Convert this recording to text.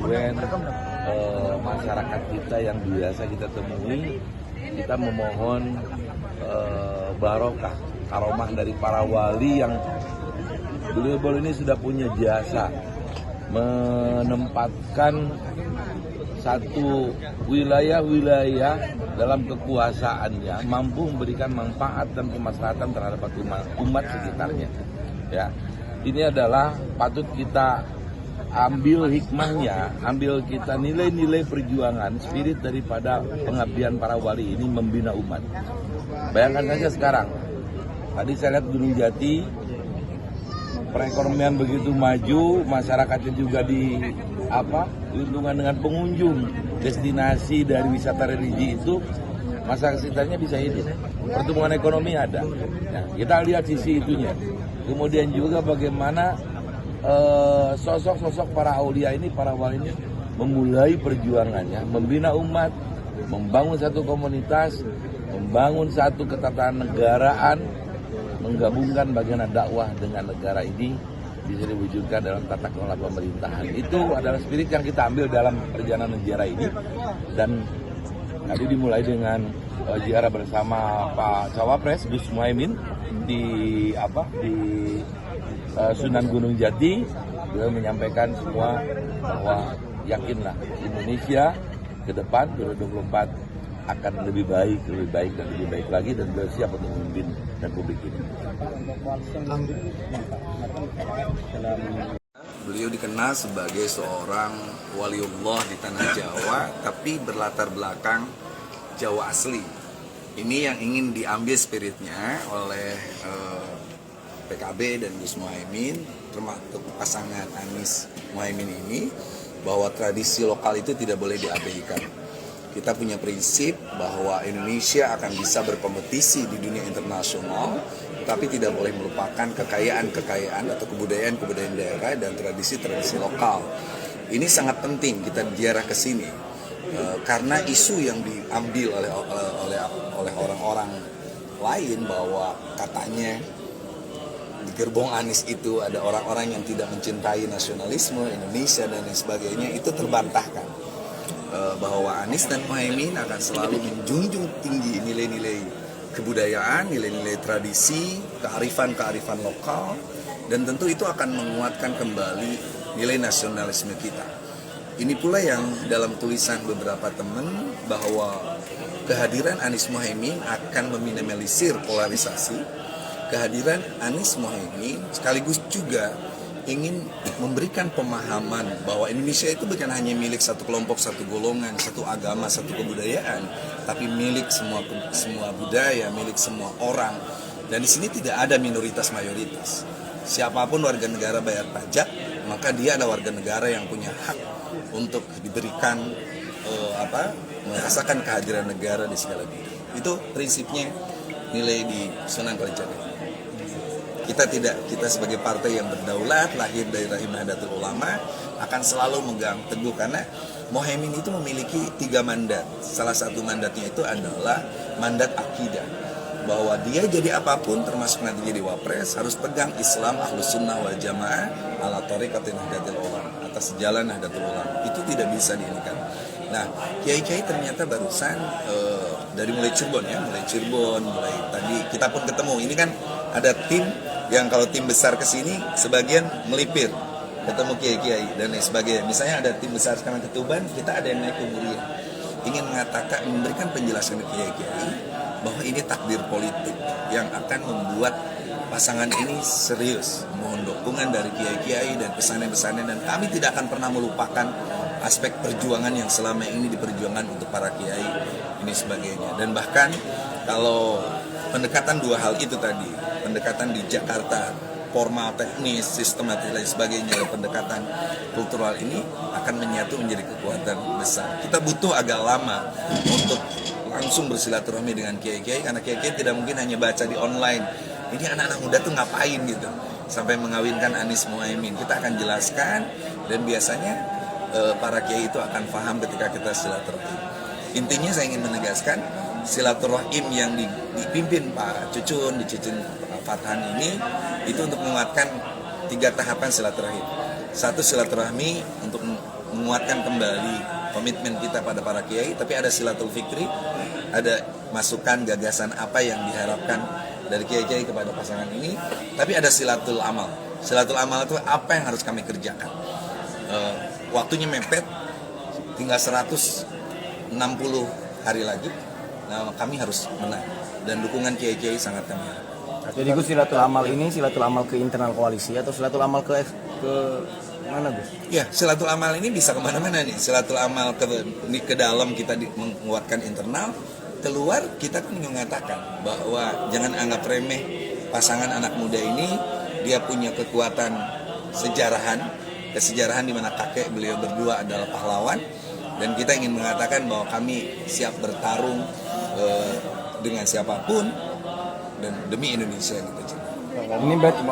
konstituen, masyarakat kita yang biasa kita temui, kita memohon barokah, karomah dari para wali yang beliau-beliau ini sudah punya jasa menempatkan satu wilayah-wilayah dalam kekuasaannya mampu memberikan manfaat dan kemaslahatan terhadap umat sekitarnya. Ya, ini adalah patut kita ambil hikmahnya, ambil kita nilai-nilai perjuangan, spirit daripada pengabdian para wali ini membina umat. Bayangkan saja sekarang, tadi saya lihat Gunung Jati, perekonomian begitu maju, masyarakatnya juga diuntungkan dengan pengunjung destinasi dari wisata religi itu, masyarakat sekitarnya bisa hidup, pertumbuhan ekonomi ada. Nah, kita lihat sisi itunya. Kemudian juga bagaimana sosok-sosok para aulia ini, para wali ini memulai perjuangannya, membina umat, membangun satu komunitas, membangun satu ketatanegaraan, menggabungkan bagaimana dakwah dengan negara ini bisa diwujudkan dalam tata kelola pemerintahan. Itu adalah spirit yang kita ambil dalam perjalanan sejarah ini, dan tadi dimulai dengan ziarah bersama Pak Cawapres Gus Muhaimin di Sunan Gunung Jati. Beliau menyampaikan semua bahwa yakinlah Indonesia ke depan 2024 akan lebih baik dan lebih baik lagi, dan beliau siap untuk memimpin Republik ini. Beliau dikenal sebagai seorang waliullah di tanah Jawa, tapi berlatar belakang Jawa asli. Ini yang ingin diambil spiritnya oleh PKB dan Gus Muhaimin, termasuk pasangan Anies Muhaimin ini, bahwa tradisi lokal itu tidak boleh diabaikan. Kita punya prinsip bahwa Indonesia akan bisa berkompetisi di dunia internasional, tapi tidak boleh melupakan kekayaan atau kebudayaan daerah dan tradisi-tradisi lokal. Ini sangat penting kita ziarah ke sini, karena isu yang diambil oleh orang-orang lain bahwa katanya di gerbong Anies itu ada orang-orang yang tidak mencintai nasionalisme Indonesia dan lain sebagainya, itu terbantahkan. Bahwa Anies dan Muhaimin akan selalu menjunjung tinggi nilai-nilai kebudayaan, nilai-nilai tradisi, kearifan lokal, dan tentu itu akan menguatkan kembali nilai nasionalisme kita. Ini pula yang dalam tulisan beberapa teman, bahwa kehadiran Anies Muhaimin akan meminimalisir polarisasi. Kehadiran Anies Muhaimin sekaligus juga ingin memberikan pemahaman bahwa Indonesia itu bukan hanya milik satu kelompok, satu golongan, satu agama, satu kebudayaan, tapi milik semua budaya, milik semua orang. Dan di sini tidak ada minoritas mayoritas. Siapapun warga negara bayar pajak, maka dia adalah warga negara yang punya hak untuk diberikan merasakan kehadiran negara di segala bidang. Itu prinsipnya nilai di Sunan Kalijaga. Kita sebagai partai yang berdaulat, lahir dari rahim Nahdlatul Ulama, akan selalu megang teguh, karena Muhaimin itu memiliki 3 mandat. Salah satu mandatnya itu adalah mandat akidah, bahwa dia jadi apapun, termasuk nanti jadi wapres, harus pegang Islam Ahlus Sunnah wal Jamaah ala thariqatin Nahdlatul Ulama, atas jalan Nahdlatul Ulama. Itu tidak bisa diinikan. Nah, kiai-kiai ternyata barusan dari mulai Cirebon, mulai tadi kita pun ketemu. Ini kan ada tim yang kalau tim besar kesini sebagian melipir, ketemu kiai-kiai dan lain sebagainya. Misalnya ada tim besar sekarang ke Tuban, kita ada yang naik ke Muria, ingin mengatakan, memberikan penjelasan ke kiai-kiai bahwa ini takdir politik yang akan membuat pasangan ini serius. Mohon dukungan dari kiai-kiai dan pesanan-pesanan, dan kami tidak akan pernah melupakan aspek perjuangan yang selama ini diperjuangkan untuk para kiai ini sebagainya. Dan bahkan kalau pendekatan 2 hal itu tadi, pendekatan di Jakarta, formal, teknis, sistematis, dan sebagainya, dan pendekatan kultural ini akan menyatu menjadi kekuatan besar. Kita butuh agak lama untuk langsung bersilaturahmi dengan kiai-kiai, karena kiai-kiai tidak mungkin hanya baca di online. Ini anak-anak muda tuh ngapain gitu, sampai mengawinkan Anies Muhaimin. Kita akan jelaskan, dan biasanya para kiai itu akan paham ketika kita silaturahmi. Intinya saya ingin menegaskan, silaturahim yang dipimpin Pak Cucun, Fathan ini, itu untuk menguatkan 3 tahapan silaturahim. 1, silaturahmi untuk menguatkan kembali komitmen kita pada para kiai, tapi ada silatul fikri, ada masukan gagasan apa yang diharapkan dari kiai-kiai kepada pasangan ini, tapi ada silatul amal. Silatul amal itu apa yang harus kami kerjakan. Waktunya mepet, tinggal 160 hari lagi, nah kami harus menang, dan dukungan kiai-kiai sangat kami harapkan. Jadi Gus, silatul amal ini silatul amal ke internal koalisi atau silatul amal ke mana Gus? Ya, silatul amal ini bisa kemana-mana nih. Silatul amal ke dalam kita menguatkan internal, keluar kita kan mengatakan bahwa jangan anggap remeh pasangan anak muda ini. Dia punya kekuatan kesejarahan di mana kakek beliau berdua adalah pahlawan, dan kita ingin mengatakan bahwa kami siap bertarung dengan siapapun dan demi Indonesia gitu. Ini berarti